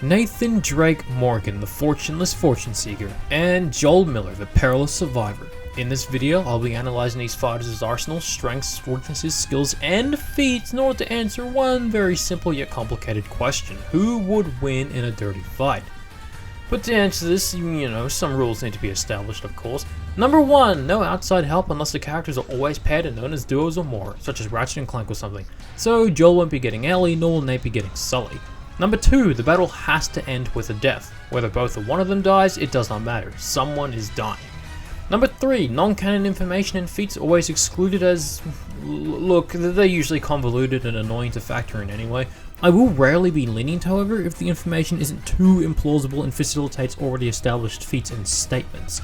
Nathan Drake Morgan, the fortuneless fortune seeker, and Joel Miller, the perilous survivor. In this video, I'll be analyzing these fighters' arsenal, strengths, weaknesses, skills, and feats in order to answer one very simple yet complicated question: who would win in a dirty fight? But to answer this, some rules need to be established, of course. Number 1, no outside help unless the characters are always paired and known as duos or more, such as Ratchet and Clank or something. So Joel won't be getting Ellie, nor will Nate be getting Sully. Number 2, the battle has to end with a death. Whether both or one of them dies, it does not matter. Someone is dying. Number 3, non-canon information and feats are always excluded as... look, they're usually convoluted and annoying to factor in anyway. I will rarely be lenient, however, if the information isn't too implausible and facilitates already established feats and statements.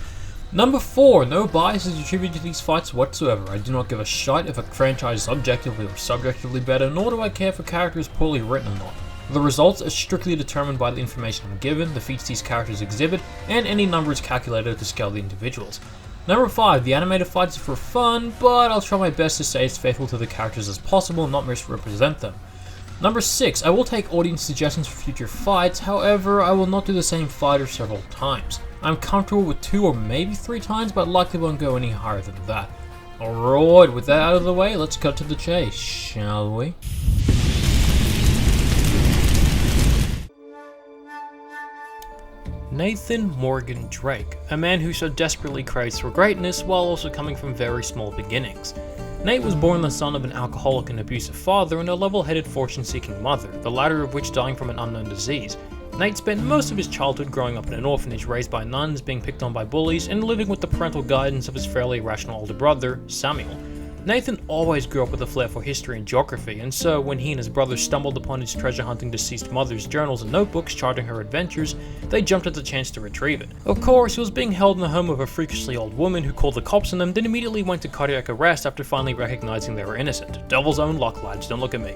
Number 4, no bias is attributed to these fights whatsoever. I do not give a shite if a franchise is objectively or subjectively better, nor do I care if a character is poorly written or not. The results are strictly determined by the information I'm given, the feats these characters exhibit, and any number is calculated to scale the individuals. Number 5, the animated fights are for fun, but I'll try my best to stay as faithful to the characters as possible and not misrepresent them. Number 6, I will take audience suggestions for future fights, however, I will not do the same fighter several times. I'm comfortable with 2 or maybe 3 times, but likely won't go any higher than that. Alright, with that out of the way, let's cut to the chase, shall we? Nathan Morgan Drake, a man who so desperately craves for greatness while also coming from very small beginnings. Nate was born the son of an alcoholic and abusive father and a level-headed fortune-seeking mother, the latter of which dying from an unknown disease. Nate spent most of his childhood growing up in an orphanage raised by nuns, being picked on by bullies, and living with the parental guidance of his fairly irrational older brother, Samuel. Nathan always grew up with a flair for history and geography, and so when he and his brother stumbled upon his treasure-hunting deceased mother's journals and notebooks charting her adventures, they jumped at the chance to retrieve it. Of course, he was being held in the home of a freakishly old woman who called the cops on them, then immediately went to cardiac arrest after finally recognizing they were innocent. Devil's own luck, lads, don't look at me.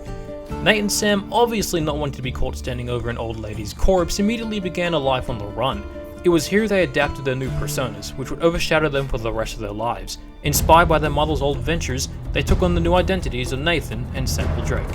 Nate and Sam, obviously not wanting to be caught standing over an old lady's corpse, immediately began a life on the run. It was here they adapted their new personas, which would overshadow them for the rest of their lives. Inspired by their mother's old ventures, they took on the new identities of Nathan and Samuel Drake.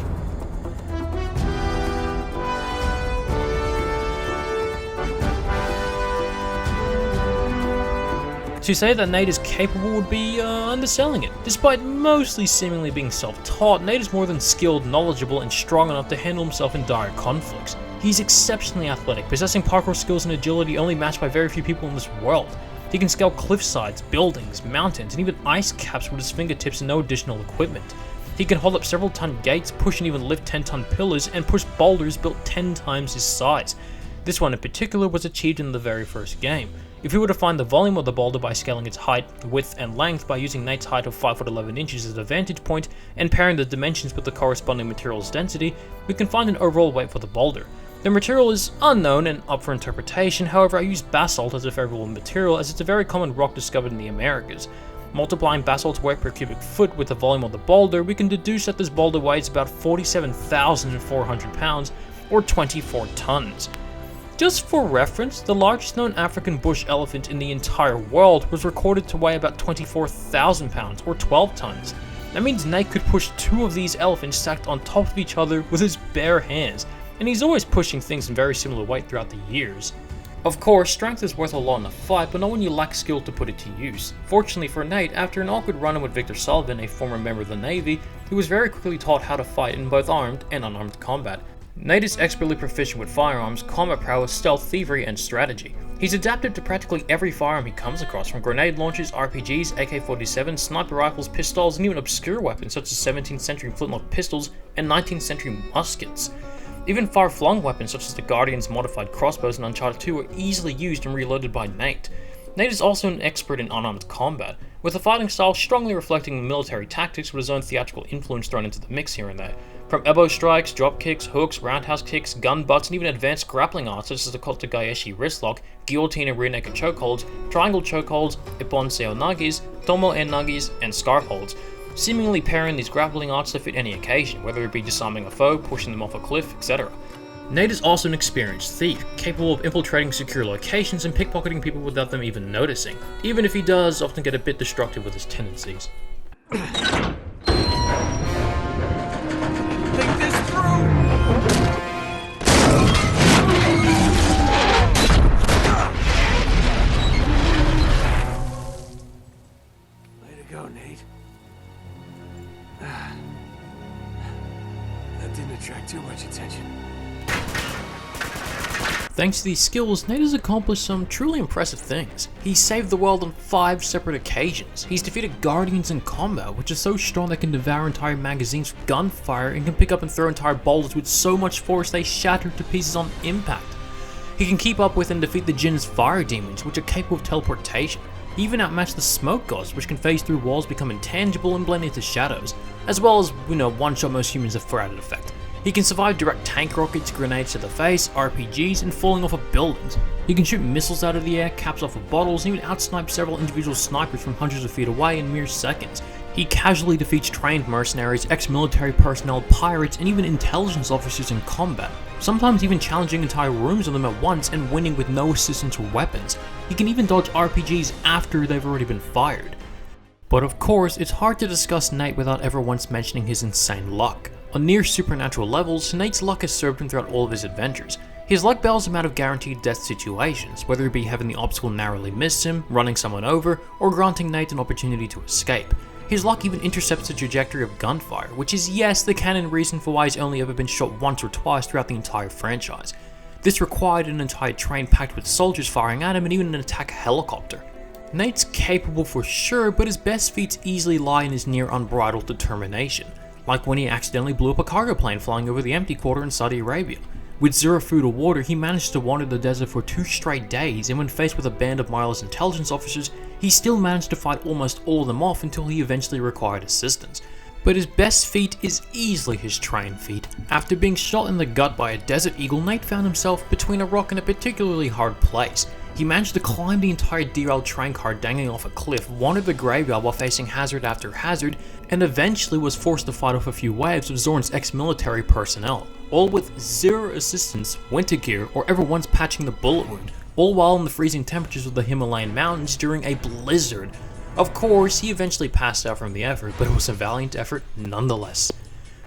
To say that Nate is capable would be underselling it. Despite mostly seemingly being self-taught, Nate is more than skilled, knowledgeable, and strong enough to handle himself in dire conflicts. He's exceptionally athletic, possessing parkour skills and agility only matched by very few people in this world. He can scale cliffsides, buildings, mountains, and even ice caps with his fingertips and no additional equipment. He can hold up several ton gates, push and even lift 10-ton pillars, and push boulders built 10 times his size. This one in particular was achieved in the very first game. If we were to find the volume of the boulder by scaling its height, width, and length by using Nate's height of 5 foot 11 inches as a vantage point and pairing the dimensions with the corresponding material's density, we can find an overall weight for the boulder. The material is unknown and up for interpretation, however I use basalt as a favorable material as it's a very common rock discovered in the Americas. Multiplying basalt's weight per cubic foot with the volume of the boulder, we can deduce that this boulder weighs about 47,400 pounds or 24 tons. Just for reference, the largest known African bush elephant in the entire world was recorded to weigh about 24,000 pounds or 12 tons. That means Nate could push 2 of these elephants stacked on top of each other with his bare hands. And he's always pushing things in very similar weight throughout the years. Of course, strength is worth a lot in a fight, but not when you lack skill to put it to use. Fortunately for Nate, after an awkward run-in with Victor Sullivan, a former member of the Navy, he was very quickly taught how to fight in both armed and unarmed combat. Nate is expertly proficient with firearms, combat prowess, stealth, thievery, and strategy. He's adapted to practically every firearm he comes across, from grenade launchers, RPGs, AK-47, sniper rifles, pistols, and even obscure weapons such as 17th century flintlock pistols and 19th century muskets. Even far-flung weapons such as the Guardian's modified crossbows in Uncharted 2 are easily used and reloaded by Nate. Nate is also an expert in unarmed combat, with a fighting style strongly reflecting military tactics with his own theatrical influence thrown into the mix here and there. From elbow strikes, drop kicks, hooks, roundhouse kicks, gun butts, and even advanced grappling arts such as the Kotegaeshi wristlock, guillotine and rear naked chokeholds, triangle chokeholds, ippon seonagis, tomo en nagis, and scarf holds, seemingly pairing these grappling arts to fit any occasion, whether it be disarming a foe, pushing them off a cliff, etc. Nate is also an experienced thief, capable of infiltrating secure locations and pickpocketing people without them even noticing, even if he does often get a bit destructive with his tendencies. Think this through! Thanks to these skills, Nate has accomplished some truly impressive things. He's saved the world on 5 separate occasions. He's defeated guardians in combat, which are so strong they can devour entire magazines with gunfire and can pick up and throw entire boulders with so much force they shatter to pieces on impact. He can keep up with and defeat the Jinn's fire demons, which are capable of teleportation. He even outmatched the smoke gods, which can phase through walls, become intangible, and blend into shadows, as well as, one-shot most humans with for added effect. He can survive direct tank rockets, grenades to the face, RPGs, and falling off of buildings. He can shoot missiles out of the air, caps off of bottles, and even outsnipe several individual snipers from hundreds of feet away in mere seconds. He casually defeats trained mercenaries, ex-military personnel, pirates, and even intelligence officers in combat, sometimes even challenging entire rooms on them at once and winning with no assistance or weapons. He can even dodge RPGs after they've already been fired. But of course, it's hard to discuss Nate without ever once mentioning his insane luck. On near supernatural levels, Nate's luck has served him throughout all of his adventures. His luck bails him out of guaranteed death situations, whether it be having the obstacle narrowly miss him, running someone over, or granting Nate an opportunity to escape. His luck even intercepts the trajectory of gunfire, which is yes the canon reason for why he's only ever been shot once or twice throughout the entire franchise. This required an entire train packed with soldiers firing at him and even an attack helicopter. Nate's capable for sure, but his best feats easily lie in his near unbridled determination, like when he accidentally blew up a cargo plane flying over the empty quarter in Saudi Arabia. With zero food or water, he managed to wander the desert for 2 straight days, and when faced with a band of mindless intelligence officers, he still managed to fight almost all of them off until he eventually required assistance. But his best feat is easily his train feat. After being shot in the gut by a desert eagle, Nate found himself between a rock and a particularly hard place. He managed to climb the entire derailed train car dangling off a cliff, wandered the graveyard while facing hazard after hazard, and eventually was forced to fight off a few waves of Zorn's ex-military personnel, all with zero assistance, winter gear, or ever once patching the bullet wound, all while in the freezing temperatures of the Himalayan mountains during a blizzard. Of course, he eventually passed out from the effort, but it was a valiant effort nonetheless.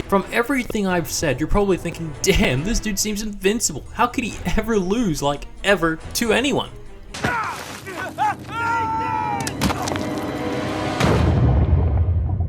From everything I've said, you're probably thinking, damn, this dude seems invincible. How could he ever lose, like, ever, to anyone?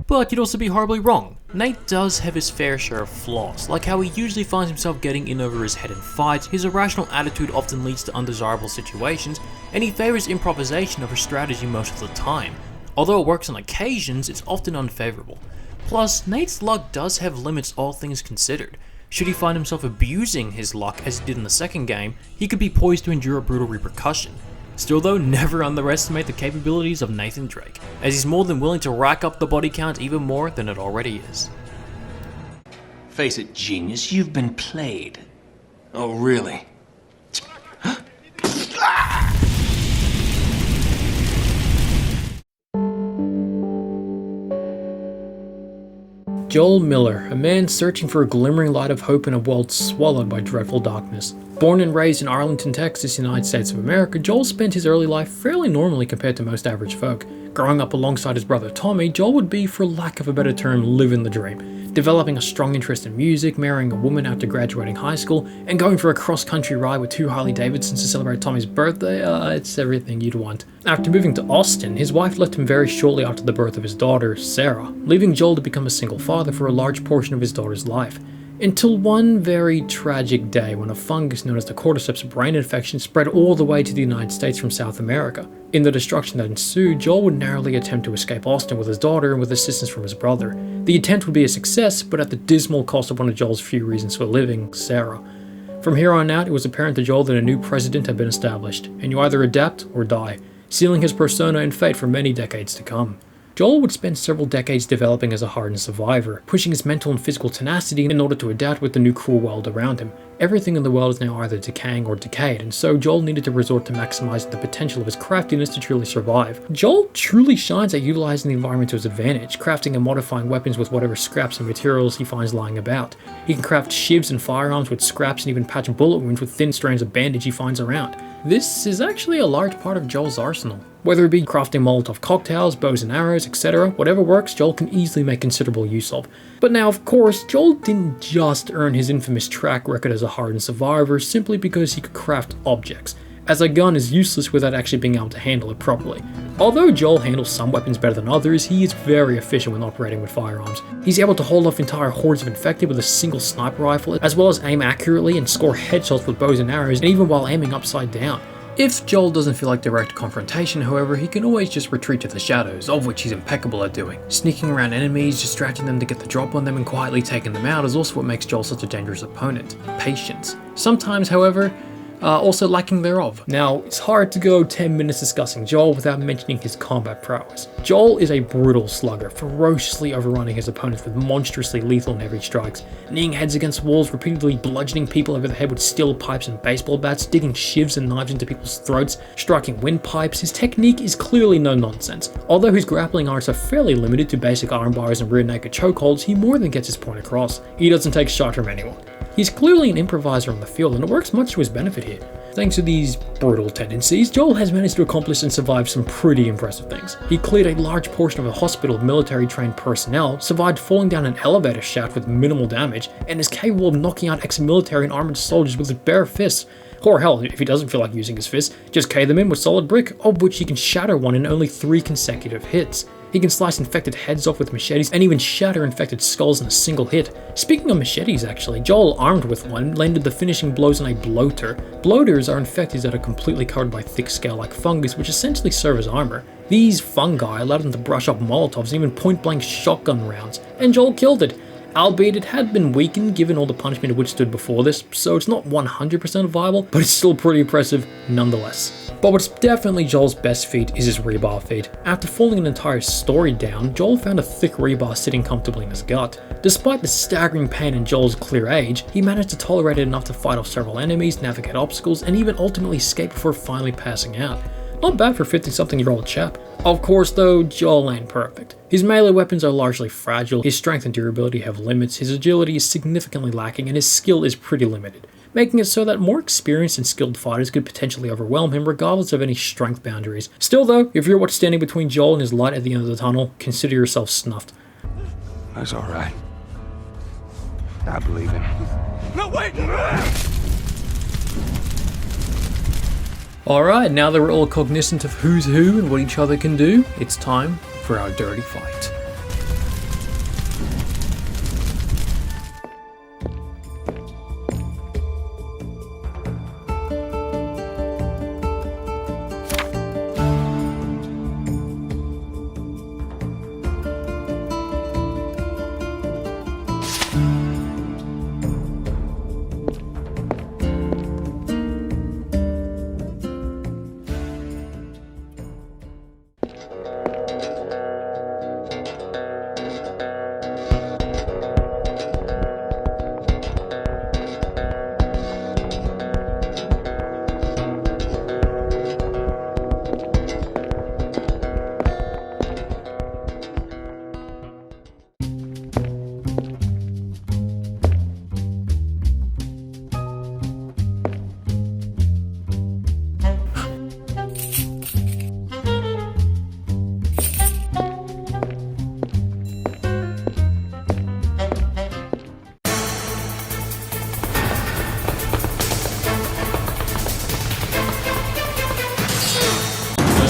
But you'd also be horribly wrong. Nate does have his fair share of flaws, like how he usually finds himself getting in over his head in fights, his irrational attitude often leads to undesirable situations, and he favors improvisation over strategy most of the time. Although it works on occasions, it's often unfavorable. Plus, Nate's luck does have limits all things considered. Should he find himself abusing his luck as he did in the second game, he could be poised to endure a brutal repercussion. Still though, never underestimate the capabilities of Nathan Drake, as he's more than willing to rack up the body count even more than it already is. Face it, genius, you've been played. Oh, really? Joel Miller, a man searching for a glimmering light of hope in a world swallowed by dreadful darkness. Born and raised in Arlington, Texas, United States of America, Joel spent his early life fairly normally compared to most average folk. Growing up alongside his brother Tommy, Joel would be, for lack of a better term, living the dream. Developing a strong interest in music, marrying a woman after graduating high school, and going for a cross-country ride with 2 Harley Davidsons to celebrate Tommy's birthday, it's everything you'd want. After moving to Austin, his wife left him very shortly after the birth of his daughter, Sarah, leaving Joel to become a single father for a large portion of his daughter's life. Until one very tragic day when a fungus known as the cordyceps brain infection spread all the way to the United States from South America. In the destruction that ensued, Joel would narrowly attempt to escape Austin with his daughter and with assistance from his brother. The attempt would be a success, but at the dismal cost of one of Joel's few reasons for living, Sarah. From here on out, it was apparent to Joel that a new president had been established, and you either adapt or die, sealing his persona and fate for many decades to come. Joel would spend several decades developing as a hardened survivor, pushing his mental and physical tenacity in order to adapt with the new cruel world around him. Everything in the world is now either decaying or decayed, and so Joel needed to resort to maximizing the potential of his craftiness to truly survive. Joel truly shines at utilizing the environment to his advantage, crafting and modifying weapons with whatever scraps and materials he finds lying about. He can craft shivs and firearms with scraps and even patch bullet wounds with thin strands of bandage he finds around. This is actually a large part of Joel's arsenal. Whether it be crafting Molotov cocktails, bows and arrows, etc., whatever works, Joel can easily make considerable use of. But now, of course, Joel didn't just earn his infamous track record as a hardened survivor simply because he could craft objects. as a gun is useless without actually being able to handle it properly. Although Joel handles some weapons better than others, he is very efficient when operating with firearms. He's able to hold off entire hordes of infected with a single sniper rifle, as well as aim accurately and score headshots with bows and arrows, and even while aiming upside down. If Joel doesn't feel like direct confrontation, however, he can always just retreat to the shadows, of which he's impeccable at doing. Sneaking around enemies, distracting them to get the drop on them, and quietly taking them out is also what makes Joel such a dangerous opponent. Patience. Sometimes, however, also lacking thereof. Now, it's hard to go 10 minutes discussing Joel without mentioning his combat prowess. Joel is a brutal slugger, ferociously overrunning his opponents with monstrously lethal and heavy strikes, kneeing heads against walls, repeatedly bludgeoning people over the head with steel pipes and baseball bats, digging shivs and knives into people's throats, striking windpipes. His technique is clearly no nonsense. Although his grappling arts are fairly limited to basic arm bars and rear naked chokeholds, he more than gets his point across. He doesn't take shot from anyone. He's clearly an improviser on the field, and it works much to his benefit here. Thanks to these brutal tendencies, Joel has managed to accomplish and survive some pretty impressive things. He cleared a large portion of a hospital of military-trained personnel, survived falling down an elevator shaft with minimal damage, and is capable of knocking out ex-military and armored soldiers with his bare fists. Or hell, if he doesn't feel like using his fists, just K them in with solid brick, of which he can shatter one in only 3 consecutive hits. He can slice infected heads off with machetes and even shatter infected skulls in a single hit. Speaking of machetes actually, Joel, armed with one, landed the finishing blows on a bloater. Bloaters are infected that are completely covered by thick scale-like fungus, which essentially serve as armor. These fungi allowed him to brush up molotovs and even point-blank shotgun rounds, and Joel killed it. Albeit it had been weakened given all the punishment it withstood before this, so it's not 100% viable, but it's still pretty impressive nonetheless. But what's definitely Joel's best feat is his rebar feat. After falling an entire story down, Joel found a thick rebar sitting comfortably in his gut. Despite the staggering pain and Joel's clear age, he managed to tolerate it enough to fight off several enemies, navigate obstacles, and even ultimately escape before finally passing out. Not bad for a 50-something-year-old chap. Of course though, Joel ain't perfect. His melee weapons are largely fragile, his strength and durability have limits, his agility is significantly lacking, and his skill is pretty limited, making it so that more experienced and skilled fighters could potentially overwhelm him regardless of any strength boundaries. Still though, if you're what's standing between Joel and his light at the end of the tunnel, consider yourself snuffed. That's alright. I believe him. No, wait! Alright, now that we're all cognizant of who's who and what each other can do, it's time for our dirty fight.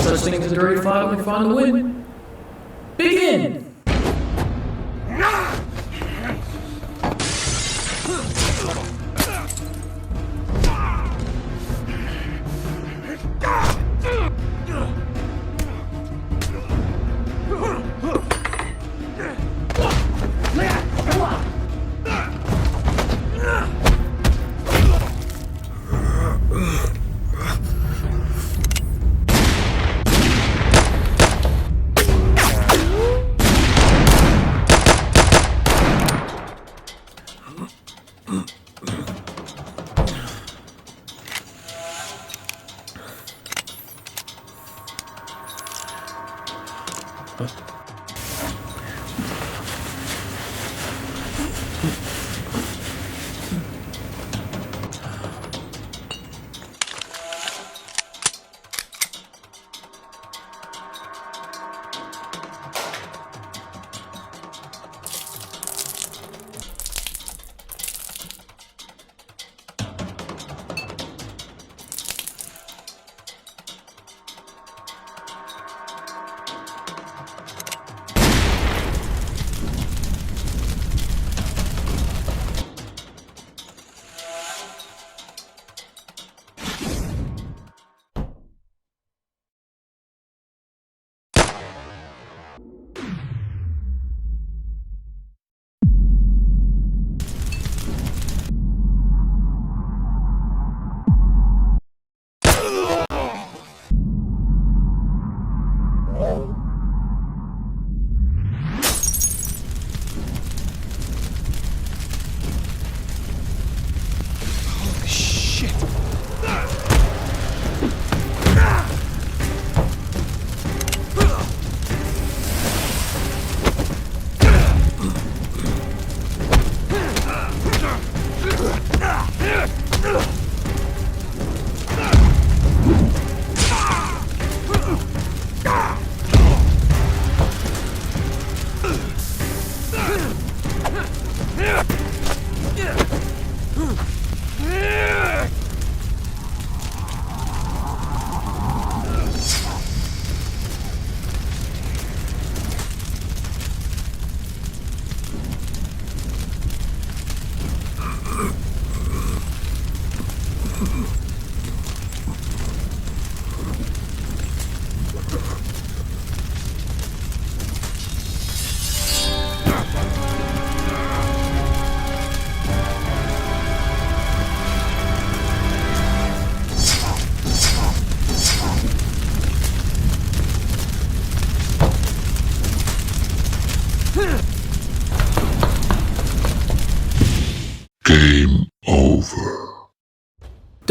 Such thing as a dirty fight when you finally win. Begin!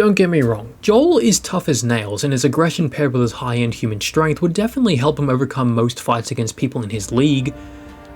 Don't get me wrong, Joel is tough as nails, and his aggression paired with his high-end human strength would definitely help him overcome most fights against people in his league.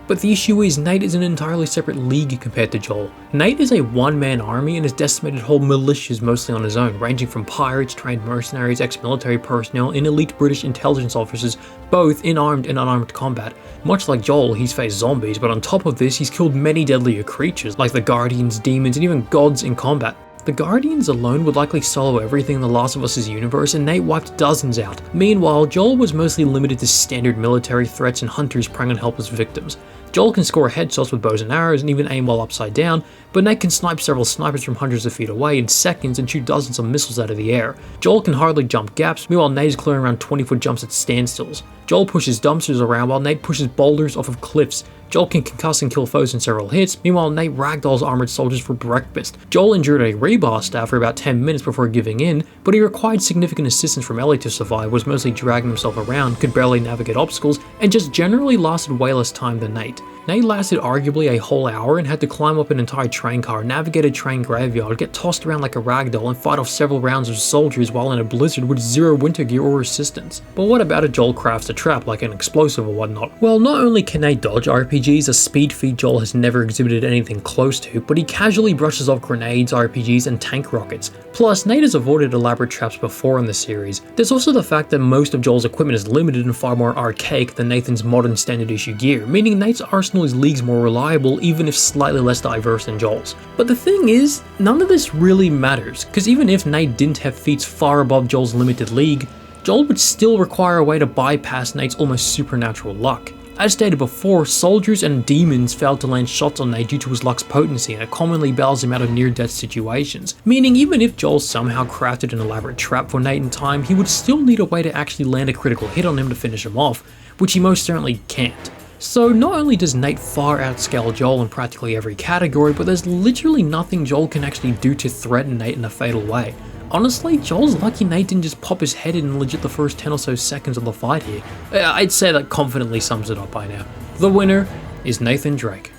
But the issue is, Nate is an entirely separate league compared to Joel. Nate is a one-man army and has decimated whole militias mostly on his own, ranging from pirates, trained mercenaries, ex-military personnel, and elite British intelligence officers, both in armed and unarmed combat. Much like Joel, he's faced zombies, but on top of this, he's killed many deadlier creatures, like the Guardians, demons, and even gods in combat. The Guardians alone would likely solo everything in The Last of Us' universe, and Nate wiped dozens out. Meanwhile, Joel was mostly limited to standard military threats and hunters preying on helpless victims. Joel can score headshots with bows and arrows and even aim while upside down, but Nate can snipe several snipers from hundreds of feet away in seconds and shoot dozens of missiles out of the air. Joel can hardly jump gaps, meanwhile Nate is clearing around 20-foot jumps at standstills. Joel pushes dumpsters around while Nate pushes boulders off of cliffs. Joel can concuss and kill foes in several hits, meanwhile Nate ragdolls armored soldiers for breakfast. Joel endured a rebar staff for about 10 minutes before giving in, but he required significant assistance from Ellie to survive, was mostly dragging himself around, could barely navigate obstacles, and just generally lasted way less time than Nate. Nate lasted arguably a whole hour and had to climb up an entire train car, navigate a train graveyard, get tossed around like a ragdoll, and fight off several rounds of soldiers while in a blizzard with zero winter gear or assistance. But what about if Joel crafts a trap like an explosive or whatnot? Well, not only can Nate dodge RPGs, a speed feat Joel has never exhibited anything close to, but he casually brushes off grenades, RPGs, and tank rockets. Plus, Nate has avoided elaborate traps before in the series. There's also the fact that most of Joel's equipment is limited and far more archaic than Nathan's modern standard issue gear, meaning Nate's arsenal is leagues more reliable, even if slightly less diverse than Joel's. But the thing is, none of this really matters, because even if Nate didn't have feats far above Joel's limited league, Joel would still require a way to bypass Nate's almost supernatural luck. As stated before, soldiers and demons failed to land shots on Nate due to his luck's potency, and it commonly bails him out of near-death situations. Meaning even if Joel somehow crafted an elaborate trap for Nate in time, he would still need a way to actually land a critical hit on him to finish him off, which he most certainly can't. So not only does Nate far outscale Joel in practically every category, but there's literally nothing Joel can actually do to threaten Nate in a fatal way. Honestly, Joel's lucky Nate didn't just pop his head in legit the first 10 or so seconds of the fight here. I'd say that confidently sums it up by now. The winner is Nathan Drake.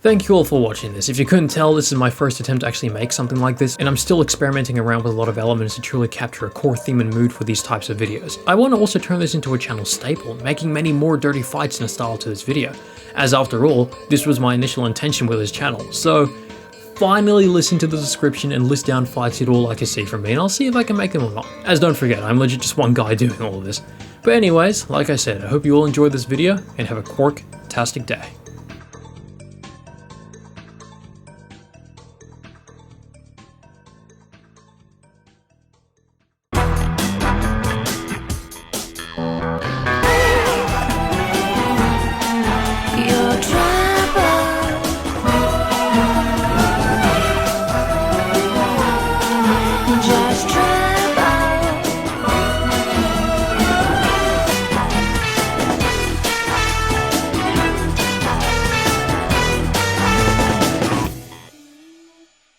Thank you all for watching this. If you couldn't tell, this is my first attempt to actually make something like this, and I'm still experimenting around with a lot of elements to truly capture a core theme and mood for these types of videos. I want to also turn this into a channel staple, making many more dirty fights in a style to this video, as after all, this was my initial intention with this channel. So finally listen to the description and list down fights you'd all like to see from me, and I'll see if I can make them or not. As don't forget, I'm legit just one guy doing all of this. But anyways, like I said, I hope you all enjoyed this video, and have a quark-tastic day.